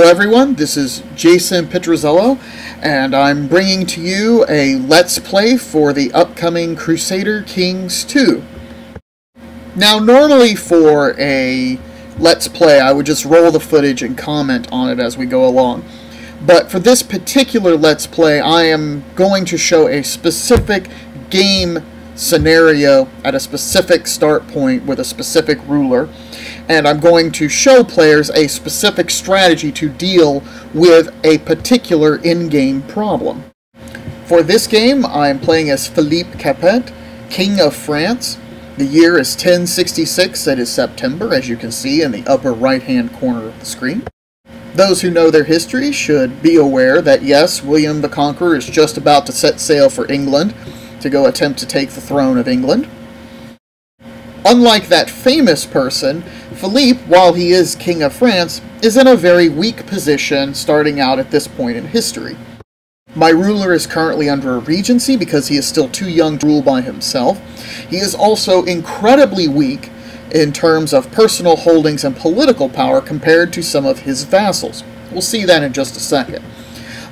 everyone, this is Jason Pietrozzello, and I'm bringing to you a Let's Play for the upcoming Crusader Kings 2. Now, normally for a Let's Play, I would just roll the footage and comment on it as we go along. But for this particular Let's Play, I am going to show a specific game scenario at a specific start point with a specific ruler, and I'm going to show players a specific strategy to deal with a particular in-game problem. For this game, I'm playing as Philippe Capet, King of France. The year is 1066, it is September, as you can see in the upper right-hand corner of the screen. Those who know their history should be aware that yes, William the Conqueror is just about to set sail for England to go attempt to take the throne of England. Unlike that famous person, Philippe, while he is King of France, is in a very weak position starting out at this point in history. My ruler is currently under a regency because he is still too young to rule by himself. He is also incredibly weak in terms of personal holdings and political power compared to some of his vassals. We'll see that in just a second.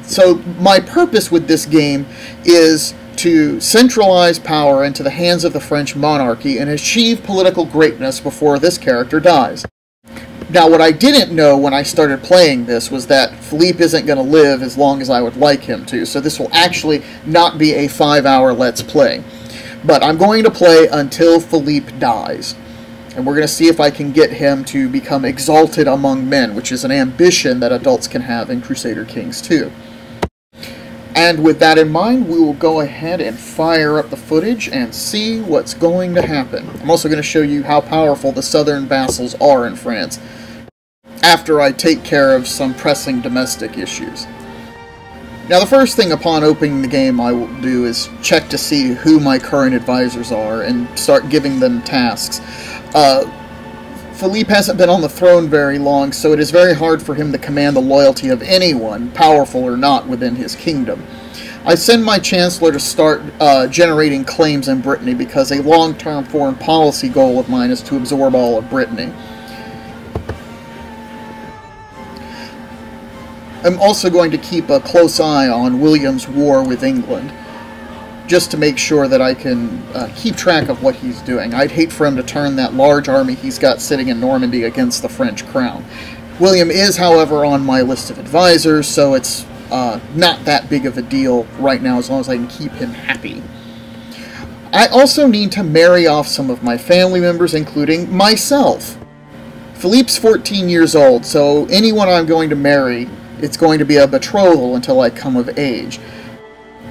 So my purpose with this game is to centralize power into the hands of the French monarchy and achieve political greatness before this character dies. Now, what I didn't know when I started playing this was that Philippe isn't going to live as long as I would like him to, so this will actually not be a 5-hour Let's Play. But I'm going to play until Philippe dies, and we're going to see if I can get him to become exalted among men, which is an ambition that adults can have in Crusader Kings 2. And with that in mind, we will go ahead and fire up the footage and see what's going to happen. I'm also going to show you how powerful the southern vassals are in France, after I take care of some pressing domestic issues. Now, the first thing upon opening the game I will do is check to see who my current advisors are and start giving them tasks. Philippe hasn't been on the throne very long, so it is very hard for him to command the loyalty of anyone, powerful or not, within his kingdom. I send my Chancellor to start generating claims in Brittany because a long-term foreign policy goal of mine is to absorb all of Brittany. I'm also going to keep a close eye on William's war with England, just to make sure that I can keep track of what he's doing. I'd hate for him to turn that large army he's got sitting in Normandy against the French crown. William is, however, on my list of advisors, so it's not that big of a deal right now as long as I can keep him happy. I also need to marry off some of my family members, including myself. Philippe's 14 years old, so anyone I'm going to marry, it's going to be a betrothal until I come of age.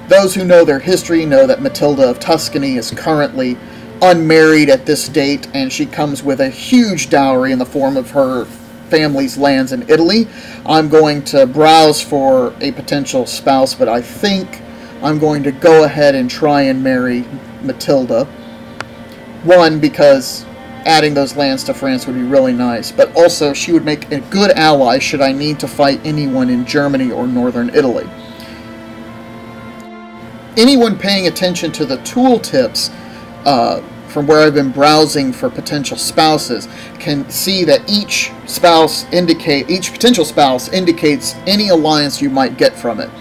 Those who know their history know that Matilda of Tuscany is currently unmarried at this date, and she comes with a huge dowry in the form of her family's lands in Italy. I'm going to browse for a potential spouse, but I think I'm going to go ahead and try and marry Matilda. One, because adding those lands to France would be really nice, but also she would make a good ally should I need to fight anyone in Germany or northern Italy. Anyone paying attention to the tooltips from where I've been browsing for potential spouses can see that each potential spouse indicates any alliance you might get from it.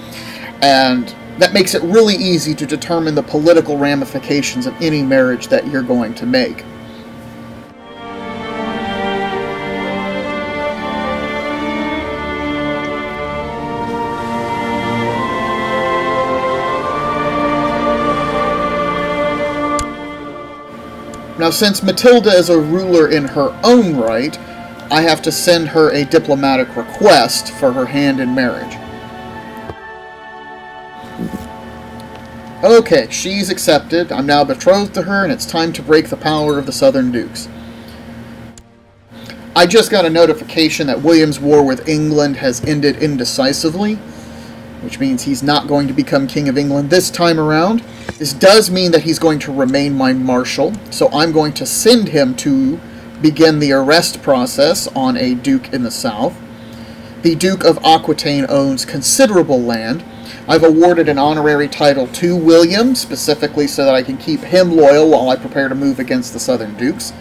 And that makes it really easy to determine the political ramifications of any marriage that you're going to make. Now, since Matilda is a ruler in her own right, I have to send her a diplomatic request for her hand in marriage. Okay, she's accepted. I'm now betrothed to her, and it's time to break the power of the Southern Dukes. I just got a notification that William's war with England has ended indecisively, which means he's not going to become King of England this time around. This does mean that he's going to remain my marshal, so I'm going to send him to begin the arrest process on a duke in the south. The Duke of Aquitaine owns considerable land. I've awarded an honorary title to William, specifically so that I can keep him loyal while I prepare to move against the Southern Dukes.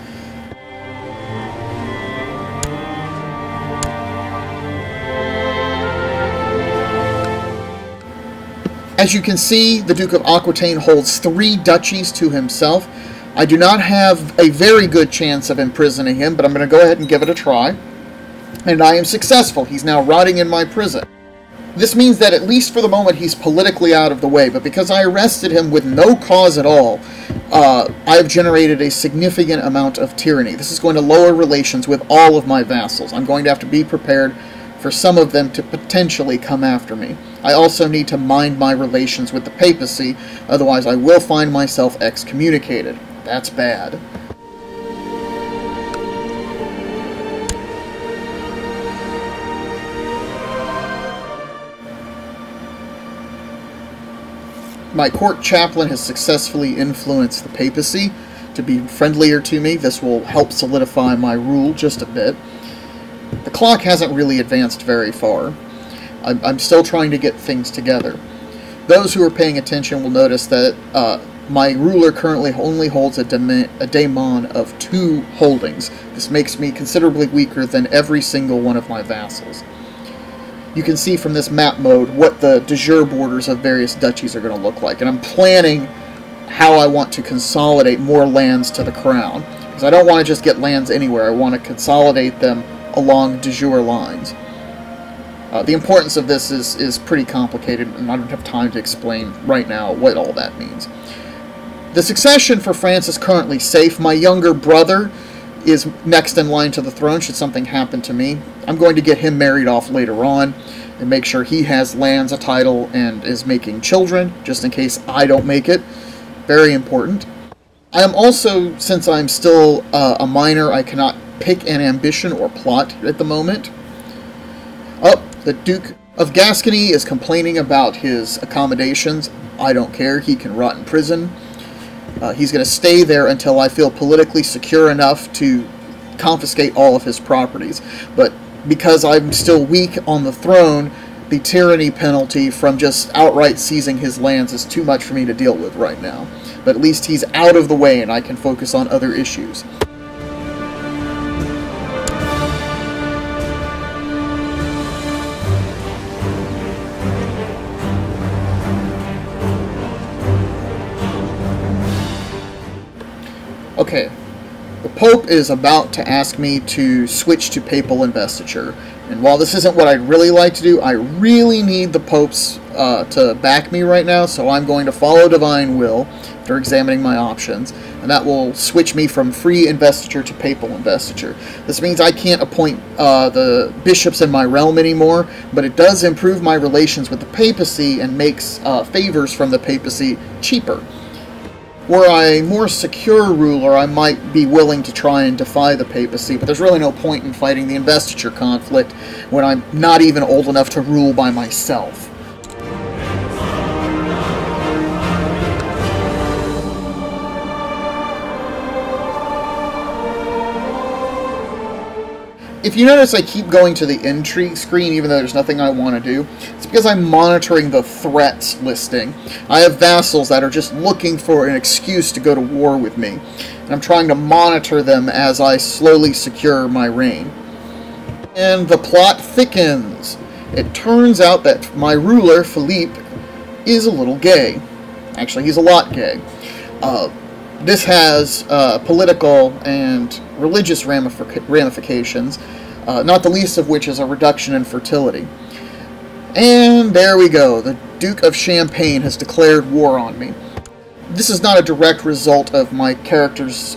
As you can see, the Duke of Aquitaine holds 3 duchies to himself. I do not have a very good chance of imprisoning him, but I'm going to go ahead and give it a try. And I am successful. He's now rotting in my prison. This means that at least for the moment he's politically out of the way, but because I arrested him with no cause at all, I've generated a significant amount of tyranny. This is going to lower relations with all of my vassals. I'm going to have to be prepared for some of them to potentially come after me. I also need to mind my relations with the papacy, otherwise I will find myself excommunicated. That's bad. My court chaplain has successfully influenced the papacy to be friendlier to me. This will help solidify my rule just a bit. The clock hasn't really advanced very far. I'm still trying to get things together. Those who are paying attention will notice that my ruler currently only holds a daemon of 2 holdings. This makes me considerably weaker than every single one of my vassals. You can see from this map mode what the de jure borders of various duchies are going to look like. And I'm planning how I want to consolidate more lands to the crown. Because I don't want to just get lands anywhere. I want to consolidate them along de jure lines. The importance of this is pretty complicated, and I don't have time to explain right now what all that means. The succession for France is currently safe. My younger brother is next in line to the throne should something happen to me. I'm going to get him married off later on and make sure he has lands, a title, and is making children, just in case I don't make it. Very important. I am also, since I'm still a minor, I cannot pick an ambition or plot at the moment. Oh, the Duke of Gascony is complaining about his accommodations. I don't care, he can rot in prison. He's going to stay there until I feel politically secure enough to confiscate all of his properties. But because I'm still weak on the throne, the tyranny penalty from just outright seizing his lands is too much for me to deal with right now. But at least he's out of the way and I can focus on other issues. Okay, the Pope is about to ask me to switch to papal investiture, and while this isn't what I'd really like to do, I really need the Popes to back me right now, so I'm going to follow divine will after examining my options, and that will switch me from free investiture to papal investiture. This means I can't appoint the bishops in my realm anymore, but it does improve my relations with the papacy and makes favors from the papacy cheaper. Were I a more secure ruler, I might be willing to try and defy the papacy, but there's really no point in fighting the investiture conflict when I'm not even old enough to rule by myself. If you notice I keep going to the intrigue screen even though there's nothing I want to do, it's because I'm monitoring the threats listing. I have vassals that are just looking for an excuse to go to war with me, and I'm trying to monitor them as I slowly secure my reign. And the plot thickens. It turns out that my ruler, Philippe, is a little gay. Actually, he's a lot gay. This has political and religious ramifications, not the least of which is a reduction in fertility. And there we go. The Duke of Champagne has declared war on me. This is not a direct result of my character's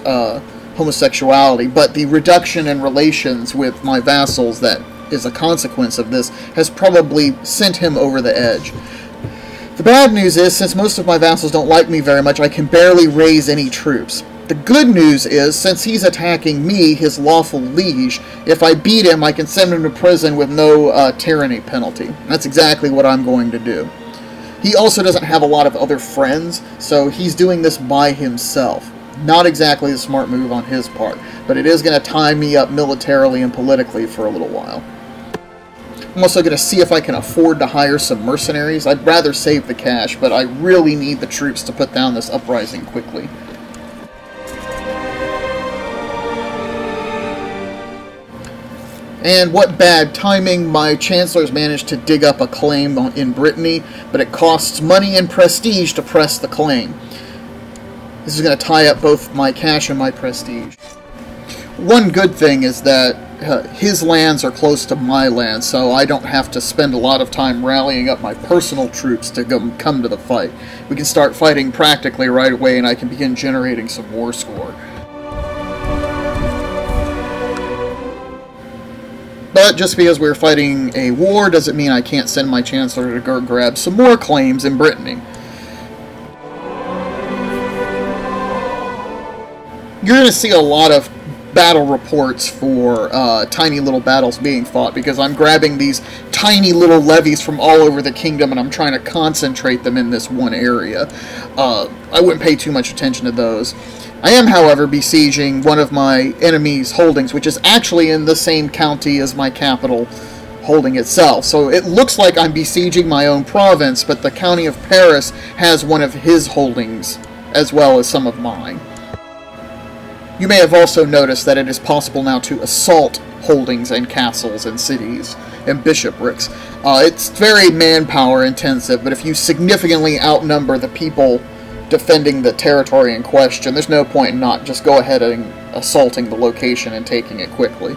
homosexuality, but the reduction in relations with my vassals that is a consequence of this has probably sent him over the edge. The bad news is, since most of my vassals don't like me very much, I can barely raise any troops. The good news is, since he's attacking me, his lawful liege, if I beat him, I can send him to prison with no tyranny penalty. That's exactly what I'm going to do. He also doesn't have a lot of other friends, so he's doing this by himself. Not exactly a smart move on his part, but it is going to tie me up militarily and politically for a little while. I'm also going to see if I can afford to hire some mercenaries. I'd rather save the cash, but I really need the troops to put down this uprising quickly. And what bad timing, my chancellor's managed to dig up a claim in Brittany, but it costs money and prestige to press the claim. This is going to tie up both my cash and my prestige. One good thing is that his lands are close to my lands, so I don't have to spend a lot of time rallying up my personal troops to come to the fight. We can start fighting practically right away, and I can begin generating some war score. But just because we're fighting a war doesn't mean I can't send my chancellor to go grab some more claims in Brittany. You're going to see a lot of battle reports for tiny little battles being fought, because I'm grabbing these tiny little levies from all over the kingdom and I'm trying to concentrate them in this one area. I wouldn't pay too much attention to those. I am, however, besieging one of my enemy's holdings, which is actually in the same county as my capital holding itself. So it looks like I'm besieging my own province, but the county of Paris has one of his holdings, as well as some of mine. You may have also noticed that it is possible now to assault holdings and castles and cities and bishoprics. It's very manpower intensive, but if you significantly outnumber the people defending the territory in question, there's no point in not just go ahead and assaulting the location and taking it quickly.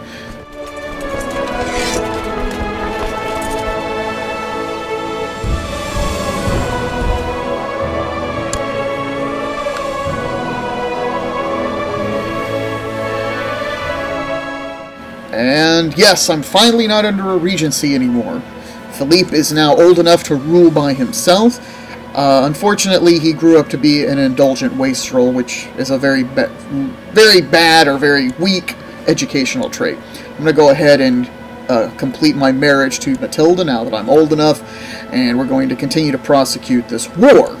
And yes, I'm finally not under a regency anymore. Philippe is now old enough to rule by himself. Unfortunately, he grew up to be an indulgent wastrel, which is a very bad or very weak educational trait. I'm going to go ahead and complete my marriage to Matilda now that I'm old enough, and we're going to continue to prosecute this war.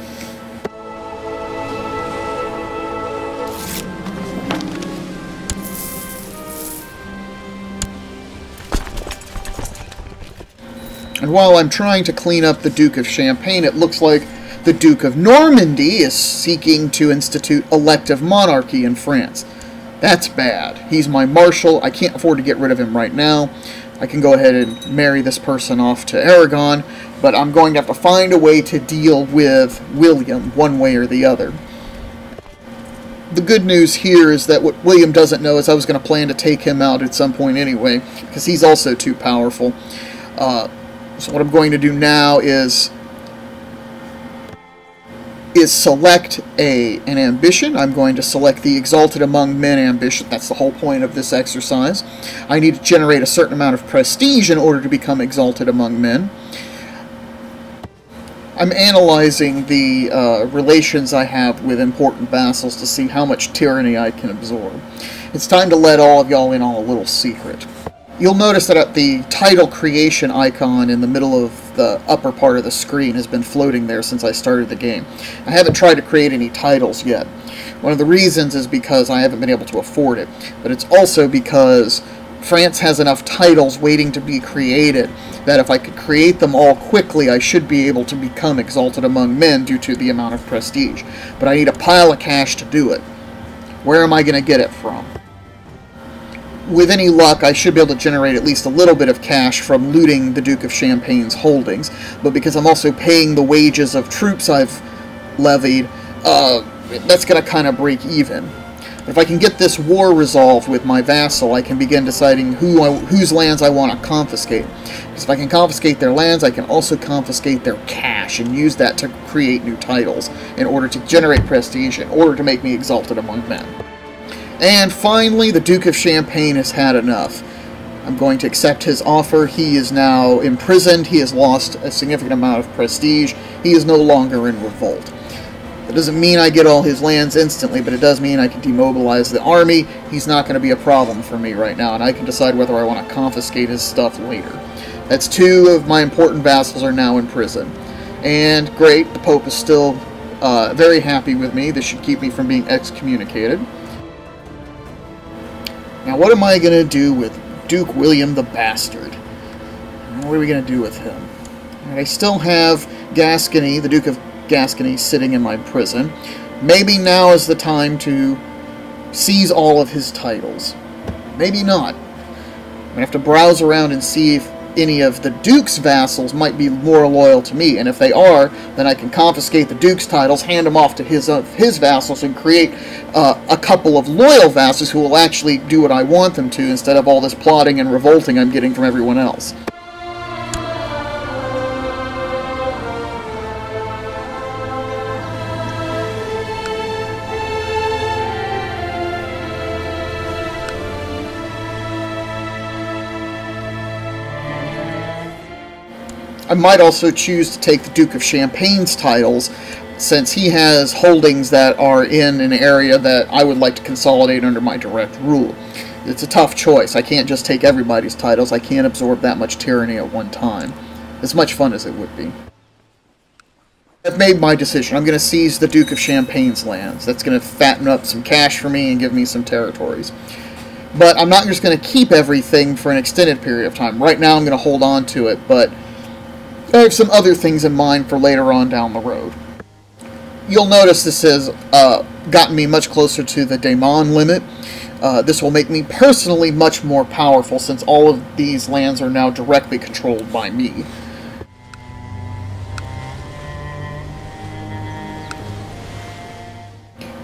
And while I'm trying to clean up the Duke of Champagne, it looks like the Duke of Normandy is seeking to institute elective monarchy in France. That's bad. He's my marshal. I can't afford to get rid of him right now. I can go ahead and marry this person off to Aragon, but I'm going to have to find a way to deal with William one way or the other. The good news here is that what William doesn't know is I was going to plan to take him out at some point anyway, because he's also too powerful. So what I'm going to do now is select an ambition. I'm going to select the Exalted Among Men ambition. That's the whole point of this exercise. I need to generate a certain amount of prestige in order to become Exalted Among Men. I'm analyzing the relations I have with important vassals to see how much tyranny I can absorb. It's time to let all of y'all in on a little secret. You'll notice that the title creation icon in the middle of the upper part of the screen has been floating there since I started the game. I haven't tried to create any titles yet. One of the reasons is because I haven't been able to afford it, but it's also because France has enough titles waiting to be created that if I could create them all quickly, I should be able to become Exalted Among Men due to the amount of prestige. But I need a pile of cash to do it. Where am I going to get it from? With any luck, I should be able to generate at least a little bit of cash from looting the Duke of Champagne's holdings, but because I'm also paying the wages of troops I've levied, that's going to kind of break even. If I can get this war resolved with my vassal, I can begin deciding whose lands I want to confiscate. Because if I can confiscate their lands, I can also confiscate their cash and use that to create new titles in order to generate prestige, in order to make me Exalted Among Men. And finally, the Duke of Champagne has had enough. I'm going to accept his offer. He is now imprisoned. He has lost a significant amount of prestige. He is no longer in revolt. That doesn't mean I get all his lands instantly, but it does mean I can demobilize the army. He's not going to be a problem for me right now, and I can decide whether I want to confiscate his stuff later. That's two of my important vassals are now in prison. And great, the Pope is still very happy with me. This should keep me from being excommunicated. Now, what am I going to do with Duke William the Bastard? What are we going to do with him? And I still have Gascony, the Duke of Gascony, sitting in my prison. Maybe now is the time to seize all of his titles. Maybe not. I'm going to have to browse around and see if any of the Duke's vassals might be more loyal to me, and if they are, then I can confiscate the Duke's titles, hand them off to his vassals, and create a couple of loyal vassals who will actually do what I want them to, instead of all this plotting and revolting I'm getting from everyone else. I might also choose to take the Duke of Champagne's titles, since he has holdings that are in an area that I would like to consolidate under my direct rule. It's a tough choice. I can't just take everybody's titles. I can't absorb that much tyranny at one time. As much fun as it would be. I've made my decision. I'm going to seize the Duke of Champagne's lands. That's going to fatten up some cash for me and give me some territories. But I'm not just going to keep everything for an extended period of time. Right now I'm going to hold on to it, but I have some other things in mind for later on down the road. You'll notice this has gotten me much closer to the Daemon limit. This will make me personally much more powerful, since all of these lands are now directly controlled by me.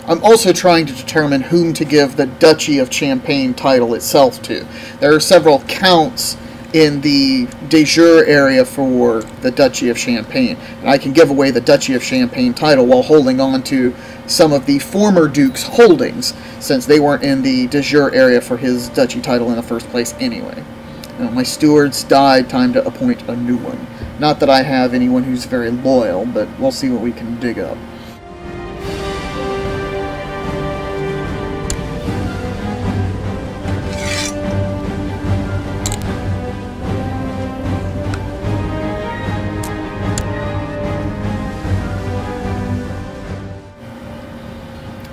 I'm also trying to determine whom to give the Duchy of Champagne title itself to. There are several counts in the de jure area for the Duchy of Champagne, and I can give away the Duchy of Champagne title while holding on to some of the former Duke's holdings, since they weren't in the de jure area for his Duchy title in the first place anyway. My stewards died, time to appoint a new one. Not that I have anyone who's very loyal, but we'll see what we can dig up.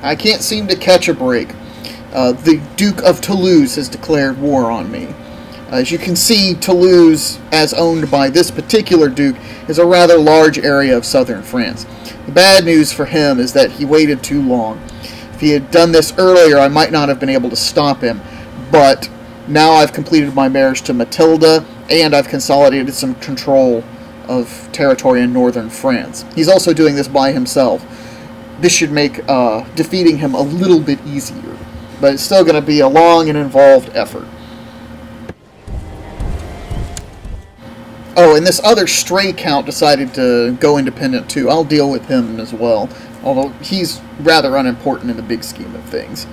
I can't seem to catch a break. The Duke of Toulouse has declared war on me. As you can see, Toulouse, as owned by this particular Duke, is a rather large area of southern France. The bad news for him is that he waited too long. If he had done this earlier, I might not have been able to stop him, but now I've completed my marriage to Matilda, and I've consolidated some control of territory in northern France. He's also doing this by himself. This should make defeating him a little bit easier, but it's still going to be a long and involved effort. Oh, and this other stray count decided to go independent too. I'll deal with him as well, although he's rather unimportant in the big scheme of things.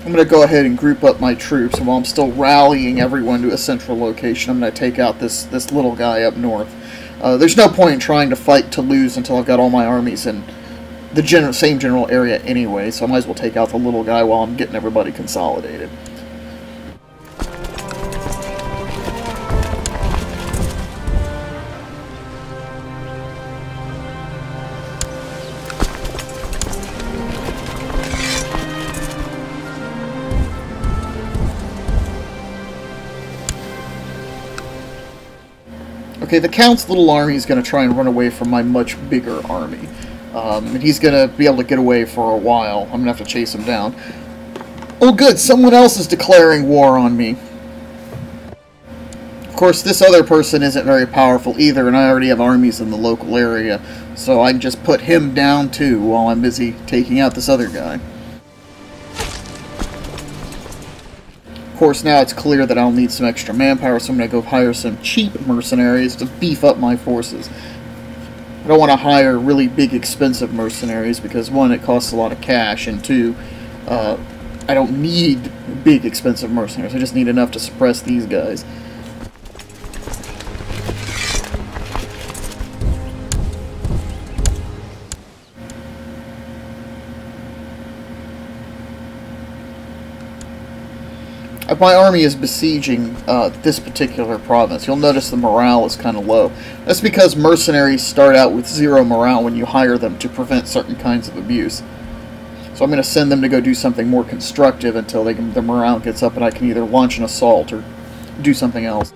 I'm going to go ahead and group up my troops, and while I'm still rallying everyone to a central location, I'm going to take out this little guy up north. There's no point in trying to fight Toulouse until I've got all my armies in the same general area anyway, so I might as well take out the little guy while I'm getting everybody consolidated. Okay, the Count's little army is going to try and run away from my much bigger army. And he's going to be able to get away for a while. I'm going to have to chase him down. Oh good, someone else is declaring war on me. Of course, this other person isn't very powerful either, and I already have armies in the local area, so I can just put him down too while I'm busy taking out this other guy. Of course, now it's clear that I'll need some extra manpower, so I'm going to go hire some cheap mercenaries to beef up my forces. I don't want to hire really big, expensive mercenaries because, one, it costs a lot of cash, and two, I don't need big, expensive mercenaries. I just need enough to suppress these guys. My army is besieging this particular province. You'll notice the morale is kind of low. That's because mercenaries start out with 0 morale when you hire them to prevent certain kinds of abuse. So I'm going to send them to go do something more constructive until the morale gets up and I can either launch an assault or do something else.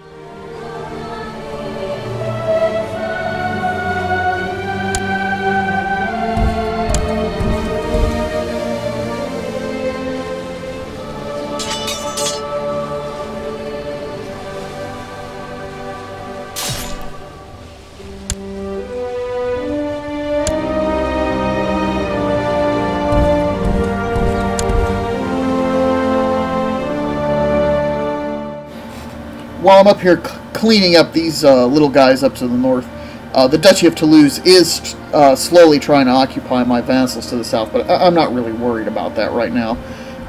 while I'm up here cleaning up these little guys up to the north, the Duchy of Toulouse is slowly trying to occupy my vassals to the south, but I'm not really worried about that right now.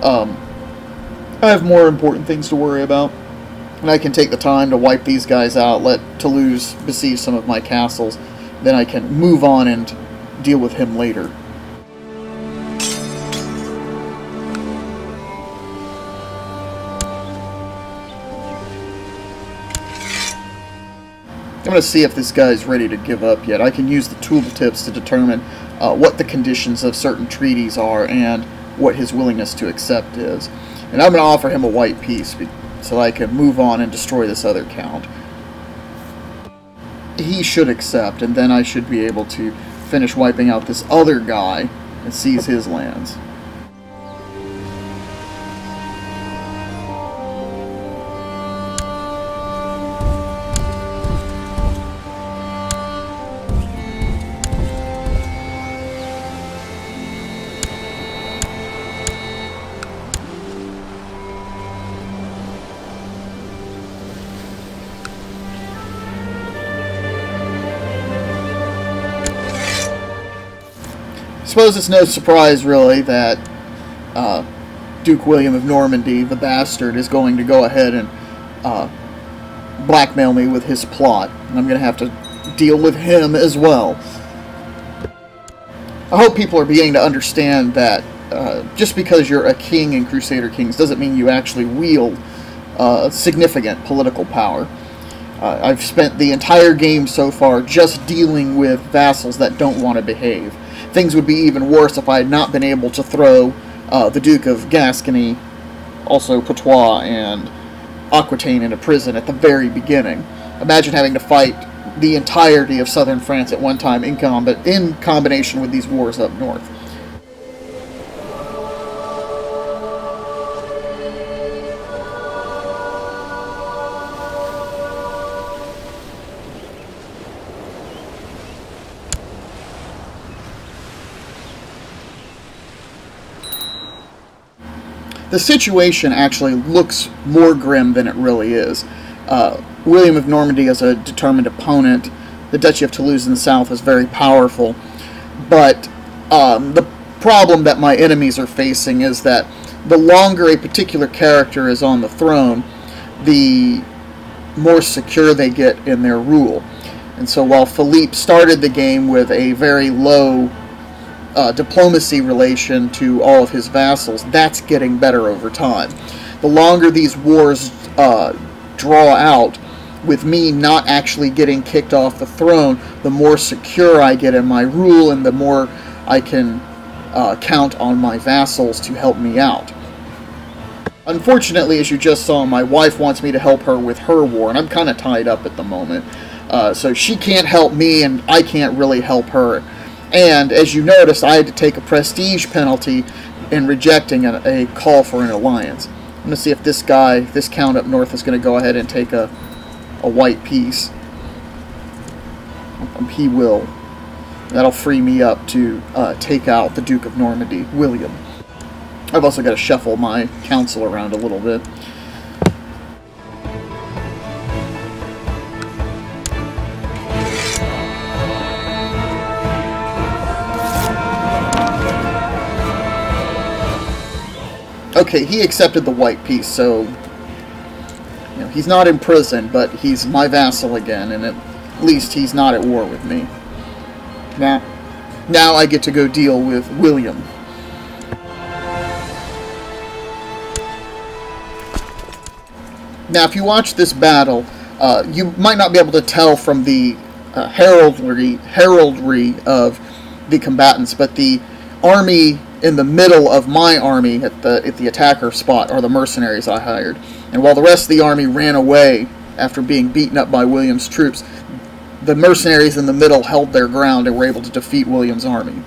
I have more important things to worry about, and I can take the time to wipe these guys out, let Toulouse besiege some of my castles, then I can move on and deal with him later. I'm going to see if this guy's ready to give up yet. I can use the tooltips to determine what the conditions of certain treaties are and what his willingness to accept is. And I'm going to offer him a white peace so I can move on and destroy this other count. He should accept, and then I should be able to finish wiping out this other guy and seize his lands. I suppose it's no surprise, really, that Duke William of Normandy, the bastard, is going to go ahead and blackmail me with his plot. And I'm going to have to deal with him as well. I hope people are beginning to understand that just because you're a king in Crusader Kings doesn't mean you actually wield significant political power. I've spent the entire game so far just dealing with vassals that don't want to behave. Things would be even worse if I had not been able to throw the Duke of Gascony, also Poitou and Aquitaine into prison at the very beginning. Imagine having to fight the entirety of southern France at one time in combination with these wars up north. The situation actually looks more grim than it really is. William of Normandy is a determined opponent. The Duchy of Toulouse in the south is very powerful. But the problem that my enemies are facing is that the longer a particular character is on the throne, the more secure they get in their rule. And so while Philippe started the game with a very low diplomacy relation to all of his vassals, that's getting better over time. The longer these wars draw out, with me not actually getting kicked off the throne, the more secure I get in my rule and the more I can count on my vassals to help me out. Unfortunately, as you just saw, my wife wants me to help her with her war, and I'm kind of tied up at the moment. So she can't help me, and I can't really help her. And, as you noticed, I had to take a prestige penalty in rejecting a call for an alliance. I'm going to see if this guy, this count up north, is going to go ahead and take a white peace. He will. That'll free me up to take out the Duke of Normandy, William. I've also got to shuffle my council around a little bit. Okay, he accepted the white peace, so you know, he's not in prison, but he's my vassal again, and at least he's not at war with me. Now I get to go deal with William. Now, if you watch this battle, you might not be able to tell from the heraldry of the combatants, but the army in the middle of my army at the attacker spot are the mercenaries I hired. And while the rest of the army ran away after being beaten up by William's troops, the mercenaries in the middle held their ground and were able to defeat William's army.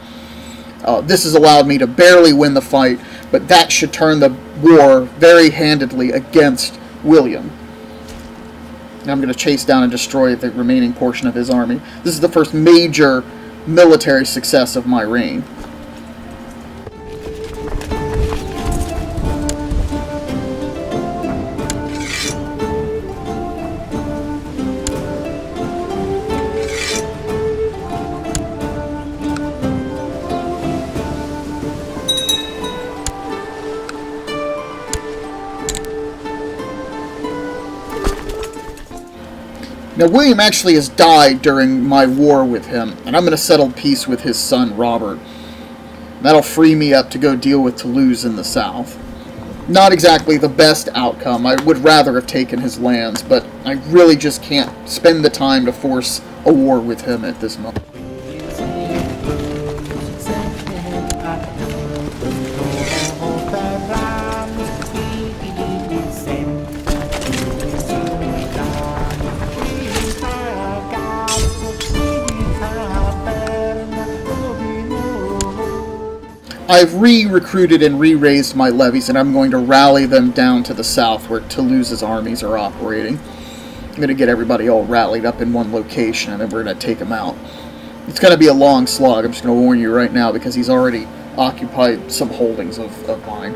This has allowed me to barely win the fight, but that should turn the war very handedly against William. And I'm going to chase down and destroy the remaining portion of his army. This is the first major military success of my reign. Now, William actually has died during my war with him, and I'm going to settle peace with his son, Robert. That'll free me up to go deal with Toulouse in the south. Not exactly the best outcome. I would rather have taken his lands, but I really just can't spend the time to force a war with him at this moment. I've re-recruited and re-raised my levies, and I'm going to rally them down to the south where Toulouse's armies are operating. I'm going to get everybody all rallied up in one location, and then we're going to take them out. It's going to be a long slog, I'm just going to warn you right now, because he's already occupied some holdings of mine.